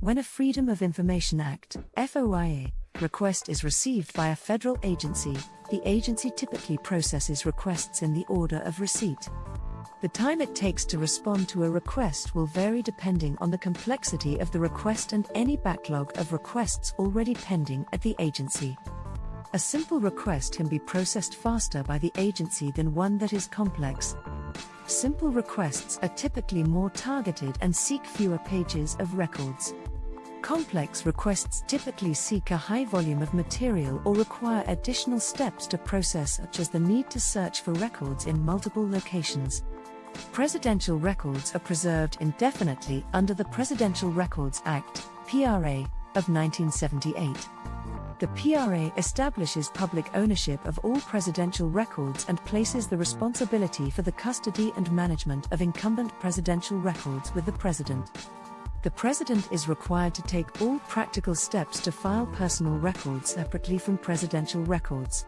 When a Freedom of Information Act (FOIA) request is received by a federal agency, the agency typically processes requests in the order of receipt. The time it takes to respond to a request will vary depending on the complexity of the request and any backlog of requests already pending at the agency. A simple request can be processed faster by the agency than one that is complex. Simple requests are typically more targeted and seek fewer pages of records. Complex requests typically seek a high volume of material or require additional steps to process, such as the need to search for records in multiple locations. Presidential records are preserved indefinitely under the Presidential Records Act (PRA) of 1978. The PRA establishes public ownership of all presidential records and places the responsibility for the custody and management of incumbent presidential records with the President. The President is required to take all practical steps to file personal records separately from presidential records.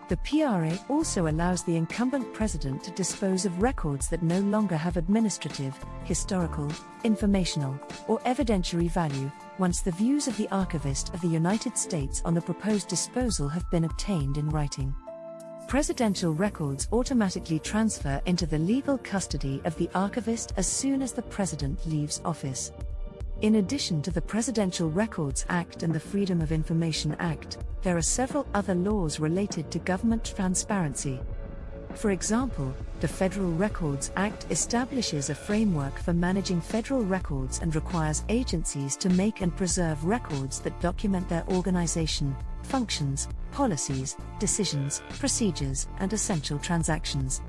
The PRA also allows the incumbent president to dispose of records that no longer have administrative, historical, informational, or evidentiary value, once the views of the Archivist of the United States on the proposed disposal have been obtained in writing. Presidential records automatically transfer into the legal custody of the Archivist as soon as the President leaves office. In addition to the Presidential Records Act and the Freedom of Information Act, there are several other laws related to government transparency. For example, the Federal Records Act establishes a framework for managing federal records and requires agencies to make and preserve records that document their organization, functions, policies, decisions, procedures, and essential transactions.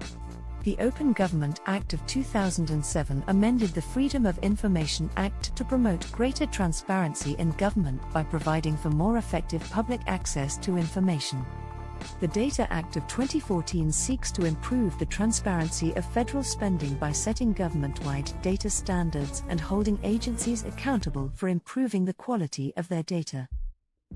The Open Government Act of 2007 amended the Freedom of Information Act to promote greater transparency in government by providing for more effective public access to information. The Data Act of 2014 seeks to improve the transparency of federal spending by setting government-wide data standards and holding agencies accountable for improving the quality of their data.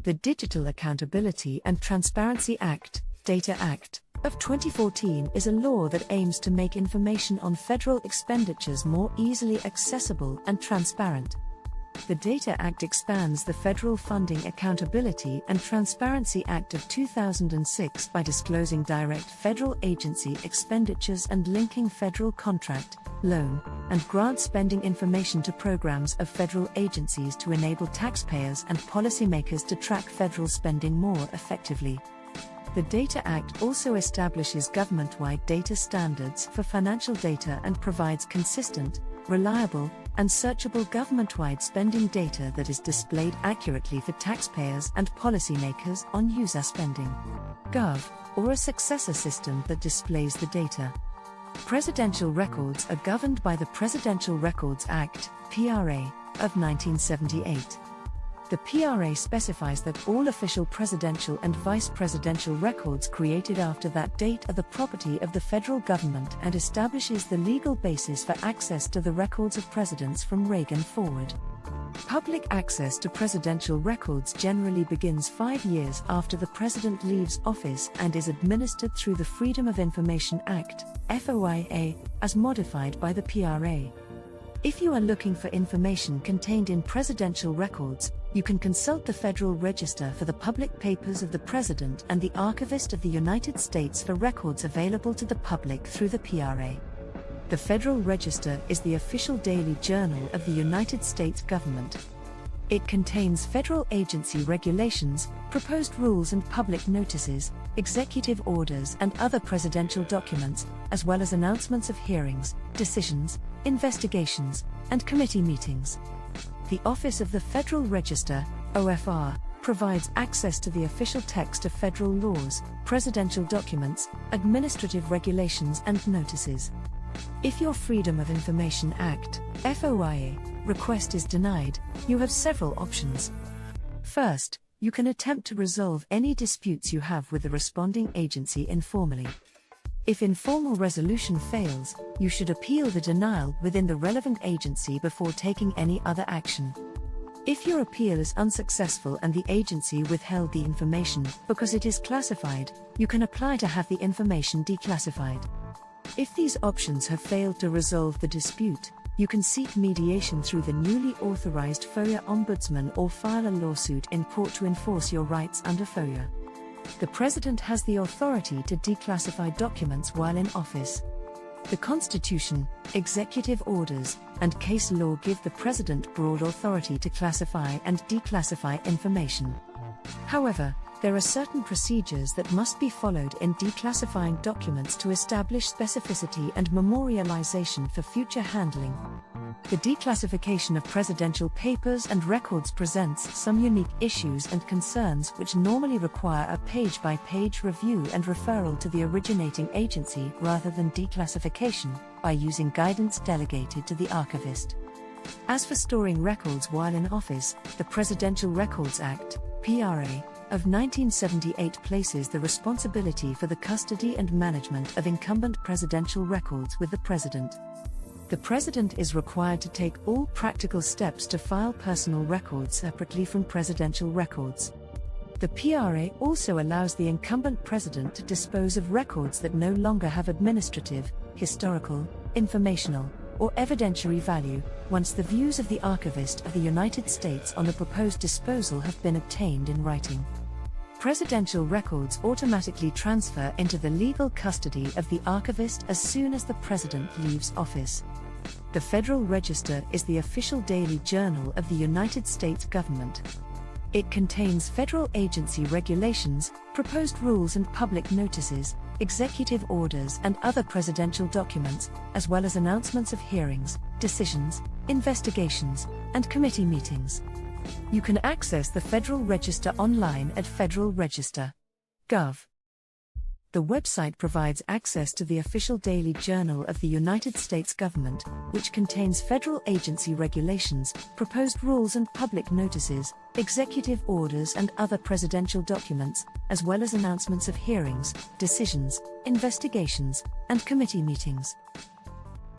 The Digital Accountability and Transparency Act, Data Act, of 2014 is a law that aims to make information on federal expenditures more easily accessible and transparent. The Data Act expands the Federal Funding Accountability and Transparency Act of 2006 by disclosing direct federal agency expenditures and linking federal contract, loan, and grant spending information to programs of federal agencies to enable taxpayers and policymakers to track federal spending more effectively. The Data Act also establishes government-wide data standards for financial data and provides consistent, reliable, and searchable government-wide spending data that is displayed accurately for taxpayers and policymakers on user spending. Gov, or a successor system that displays the data. Presidential records are governed by the Presidential Records Act, PRA, of 1978. The PRA specifies that all official presidential and vice presidential records created after that date are the property of the federal government and establishes the legal basis for access to the records of presidents from Reagan forward. Public access to presidential records generally begins 5 years after the president leaves office and is administered through the Freedom of Information Act, FOIA, as modified by the PRA. If you are looking for information contained in presidential records, you can consult the Federal Register for the public papers of the President and the Archivist of the United States for records available to the public through the PRA. The Federal Register is the official daily journal of the United States government. It contains federal agency regulations, proposed rules and public notices, executive orders and other presidential documents, as well as announcements of hearings, decisions, investigations, and committee meetings. The Office of the Federal Register, OFR, provides access to the official text of federal laws, presidential documents, administrative regulations and notices. If your Freedom of Information Act, FOIA, request is denied, you have several options. First, you can attempt to resolve any disputes you have with the responding agency informally. If informal resolution fails, you should appeal the denial within the relevant agency before taking any other action. If your appeal is unsuccessful and the agency withheld the information because it is classified, you can apply to have the information declassified. If these options have failed to resolve the dispute, You can seek mediation through the newly authorized FOIA Ombudsman or file a lawsuit in court to enforce your rights under FOIA. The President has the authority to declassify documents while in office. The Constitution, executive orders, and case law give the President broad authority to classify and declassify information. However, there are certain procedures that must be followed in declassifying documents to establish specificity and memorialization for future handling. The declassification of presidential papers and records presents some unique issues and concerns which normally require a page-by-page review and referral to the originating agency rather than declassification, by using guidance delegated to the archivist. As for storing records while in office, the Presidential Records Act, PRA, of 1978 places the responsibility for the custody and management of incumbent presidential records with the President. The President is required to take all practical steps to file personal records separately from presidential records. The PRA also allows the incumbent President to dispose of records that no longer have administrative, historical, informational, or evidentiary value, once the views of the Archivist of the United States on the proposed disposal have been obtained in writing. Presidential records automatically transfer into the legal custody of the Archivist as soon as the President leaves office. The Federal Register is the official daily journal of the United States government. It contains federal agency regulations, proposed rules and public notices, executive orders and other presidential documents, as well as announcements of hearings, decisions, investigations, and committee meetings. You can access the Federal Register online at federalregister.gov. The website provides access to the official daily journal of the United States government, which contains federal agency regulations, proposed rules and public notices, executive orders and other presidential documents, as well as announcements of hearings, decisions, investigations, and committee meetings.